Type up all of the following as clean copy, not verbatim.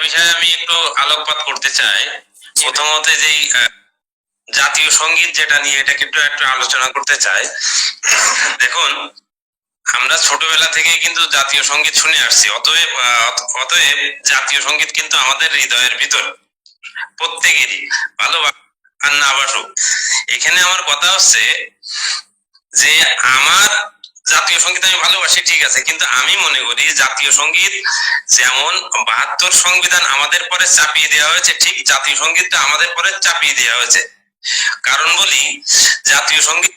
বিষয়ে আমি একটু আলোকপাত করতে চাই। প্রথমত যেই জাতীয় সঙ্গীত যেটা নিয়ে এটাকে একটু আলোচনা করতে চাই। দেখুন, আমরা ছোটবেলা থেকে কিন্তু জাতীয় সঙ্গীত শুনে আসছি, অতএব জাতীয় সঙ্গীত কিন্তু আমাদের হৃদয়ের ভিতর প্রত্যেকেরই ভালোবাসা আর না বাসুক। এখানে আমার কথা হচ্ছে যে আমার জাতীয় সঙ্গীত আমি ভালোবাসি, ঠিক আছে, কিন্তু আমি মনে করি জাতীয় সঙ্গীত যেমন ৭২ সংবিধান আমাদের পরে চাপিয়ে দেওয়া হয়েছে, ঠিক জাতীয় সঙ্গীতটা আমাদের পরে চাপিয়ে দেওয়া হয়েছে। কারণ বলি, জাতীয় সঙ্গীত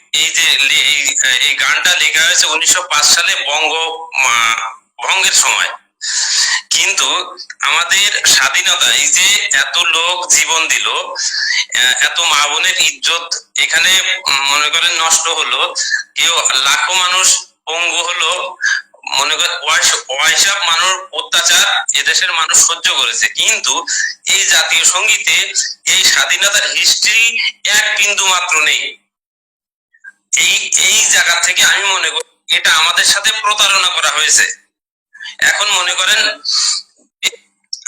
এই গানটা লেখা হয়েছে ১৯০৫ সালে ভঙ্গের সময়। কিন্তু আমাদের স্বাধীনতা, এই যে এত লোক জীবন দিল, এত মা বোনের ইজ্জত এখানে মনে করেন নষ্ট হলো, কেউ লাখো মানুষ পঙ্গু হলো, মনে করেন ওয়াইসব মানুষ অত্যাচার এদেশের মানুষ সহ্য করেছে, কিন্তু এই জাতীয় সঙ্গীতে এই স্বাধীনতার হিস্ট্রি এক বিন্দু মাত্র নেই। এই জায়গা থেকে আমি মনে করি এটা আমাদের সাথে প্রতারণা করা হয়েছে। এখন মনে করেন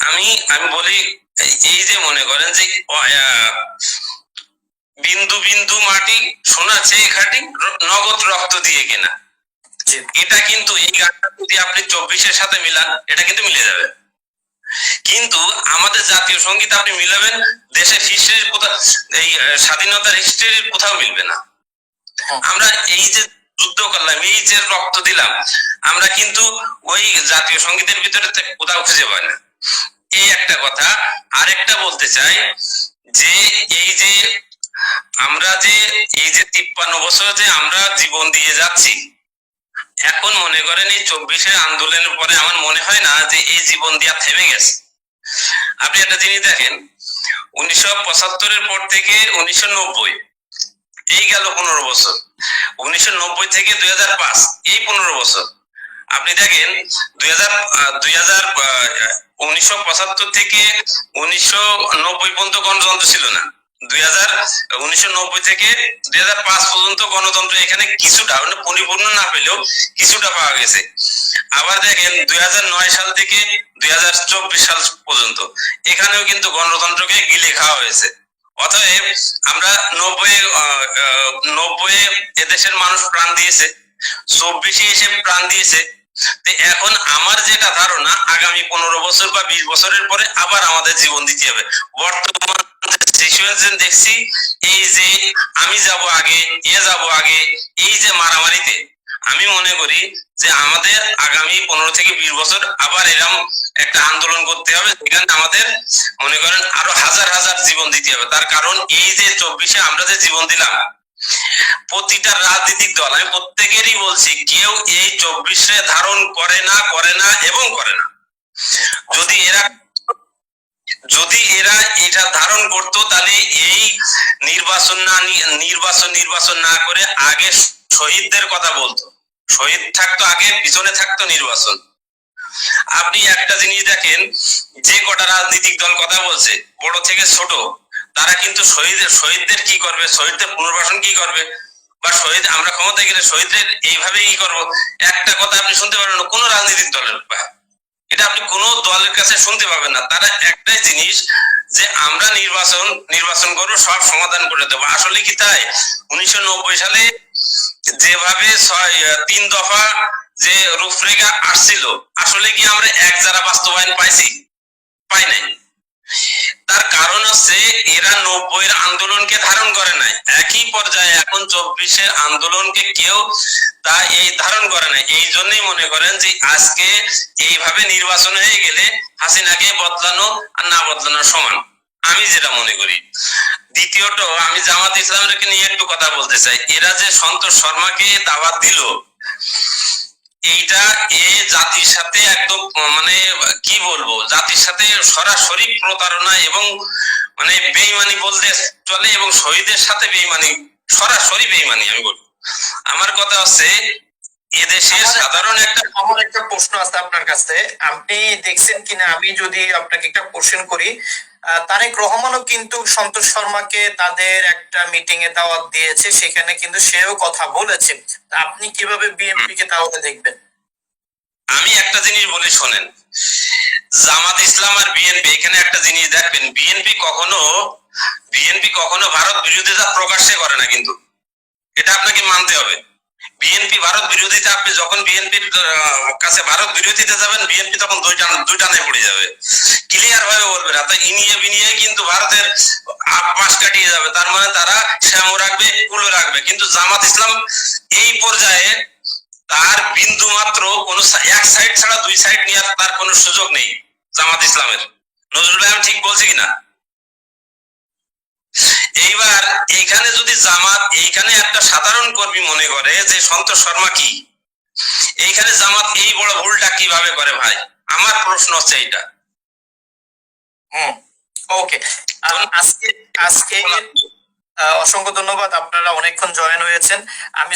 আমি বলি, এই যে মনে করেন যে বিন্দু বিন্দু মাটি সোনা চেয়ে খাটি নগদ রক্ত দিয়ে কেনা, এটা কিন্তু এই গানটা যদি আপনি ২৪-এর সাথে মিলান এটা কিন্তু মিলে যাবে। কিন্তু আমাদের জাতীয় সঙ্গীত আপনি মিলাবেন দেশের হিস্ট্রির কোথাও, এই স্বাধীনতার হিস্ট্রির কোথাও মিলবে না। আমরা এই যে যুদ্ধ করলাম, এই যে রক্ত দিলাম, আমরা কিন্তু ওই জাতীয় সঙ্গীতের ভিতরে কোথাও খুঁজে পাই না। এই একটা কথা। আরেকটা বলতে চাই যে এই যে আমরা যে এই যে ৫৩ বছর যে আমরা জীবন দিয়ে যাচ্ছি, এখন মনে করেন এই ২৪-এর আন্দোলনের পরে আমার মনে হয় না যে এই জীবন দিয়া থেমে গেছে। আপনি একটা জিনিস দেখেন, ১৯৭৫-এর পর থেকে ১৯৯০, এই গেল ১৫ বছর। ১৯৯০ থেকে ২০০৫, এই ১৫ বছর। আপনি দেখেন ১৯৭৫ থেকে ১৯৯০ পর্যন্ত গণতন্ত্র ছিল না। ১৯৯০ থেকে ২০০৫ পর্যন্ত গণতন্ত্র এখানে কিছুটা, পরিপূর্ণ না পেলেও কিছুটা পাওয়া গেছে। আবার দেখেন ২০০৯ সাল থেকে ২০২৪ সাল পর্যন্ত এখানেও কিন্তু গণতন্ত্রকে গিলে খাওয়া হয়েছে। অতএব আমরা ৯০ এদেশের মানুষ প্রাণ দিয়েছে, ২৪-এ এসে প্রাণ দিয়েছে। এখন আমার যেটা ধারণা, আগামী ১৫ বছর বা ২০ বছরের পরে আবার আমাদের জীবন দিতে হবে। বর্তমান সিচুয়েশন দেখছি, এই যে আমি যাব আগে, যাব আগে, এই যে মারামারিতে, আমি মনে করি যে আমাদের আগামী ১৫ থেকে ২০ বছর আবার এরকম একটা আন্দোলন করতে হবে, যেখানে আমাদের মনে করেন আরো হাজার হাজার জীবন দিতে হবে। তার কারণ এই যে ২৪-এ আমরা যে জীবন দিলাম, প্রতিটা রাজনৈতিক দল, আমি প্রত্যেকেরই বলছি, কেউ এই ২৪-এ ধারণ করে না এবং করে না। যদি এরা এটা ধারণ করত, তাহলে এই নির্বাচন না করে আগে শহীদদের কথা বলতো। শহীদ থাকতো আগে, পিছনে থাকতো নির্বাচন। আপনি একটা জিনিস দেখেন, যে কটা রাজনৈতিক দল কথা বলছে, বড় থেকে ছোট, তারা কিন্তু শহীদদের কি করবে, শহীদদের পুনর্বাসন কি করবে, বা শহীদ আমরা ক্ষমতায় গেলে শহীদদের এইভাবে কি করবো, একটা কথা আপনি শুনতে পারবেন না কোন রাজনৈতিক দলের। এটা আপনি কোন দলের কাছে শুনতে পাবেন না। তারা একটাই জিনিস, যে আমরা নির্বাচন করবো, সব সমাধান করে দেবো। আসলে কি তাই? ১৯৯০ সালে যেভাবে ৩ দফা যে রূপরেখা আসছিল, আসলে কি আমরা এক যারা বাস্তবায়ন পাই নাই। তার কারণ হচ্ছে এরা ৯০-এর আন্দোলনকে ধারণ করে নাই। একই পর্যায়ে এখন ২৪-এর আন্দোলনকে কেউ এই ধারণ করে নাই। এই জন্যই মনে করেন যে আজকে এইভাবে নির্বাচন হয়ে গেলে হাসিনাকে বদলানো আর না বদলানো সমান, আমি যেটা মনে করি। দ্বিতীয়ত, আমি জামাত ইসলামকে নিয়ে একটু কথা বলতে চাই। এরা যে সন্তোষ শর্মাকে দাওয়াত দিল, এইটা জাতির সাথে একদম মানে কি বলবো, জাতির সাথে সরাসরি প্রতারণা এবং মানে বেইমানি বলতে চলে, এবং শহীদের সাথে বেইমানি, সরাসরি বেইমানি আমি বলবো। আমার কথা হচ্ছে, এদেশের সাধারণ আমার একটা প্রশ্ন আছে আপনার কাছে, আপনি দেখছেন কিনা, আমি যদি আপনাকে একটা কোশ্চেন করি, তারেক রহমানও কিন্তু সন্তোষ শর্মাকে তাদের একটা মিটিং এ দাওয়াত দিয়েছে, সেখানে কিন্তু সেও কথা বলেছে। আপনি কিভাবে বিএনপি কে তাহলে দেখবেন? আমি একটা জিনিস বলি শোনেন, জামাত ইসলাম আর বিএনপি, এখানে একটা জিনিস দেখবেন, বিএনপি কখনো ভারত বিরোধিতা প্রকাশ্যে করে না, কিন্তু এটা আপনাকে মানতে হবে। বিএনপি ভারত বিরোধিতা, আপনি যখন বিএনপির কাছে ভারত বিরোধিতা যাবেন, বিএনপি তখন দুইটানে পড়ে যাবে, ক্লিয়ার ভাবে বলবে না, তাই ইনিয়ে বিনিয়ে কিন্তু ভারতের পাশ কাটিয়ে যাবে। তার মানে তারা শ্যামও রাখবে, কুলো রাখবে, কিন্তু জামাত ইসলাম এই পর্যায়ে তার বিন্দু মাত্র কোন এক সাইড ছাড়া দুই সাইড নিয়ে তার কোনো সুযোগ নেই জামাত ইসলামের। নজরুল ভাই আমি ঠিক বলছি কিনা? এইবার এইখানে যদি জামাত এইখানে একটা সাধারণ কর্মী মনে করে যে সন্তোষ শর্মা কি, এইখানে জামাত এই বড় ভুলটা কিভাবে করে ভাই? আমার প্রশ্ন হচ্ছে এইটা। ওকে, আজকে আজকে অসংখ্য ধন্যবাদ, আপনারা অনেকক্ষণ জয়েন হয়েছেন। আমি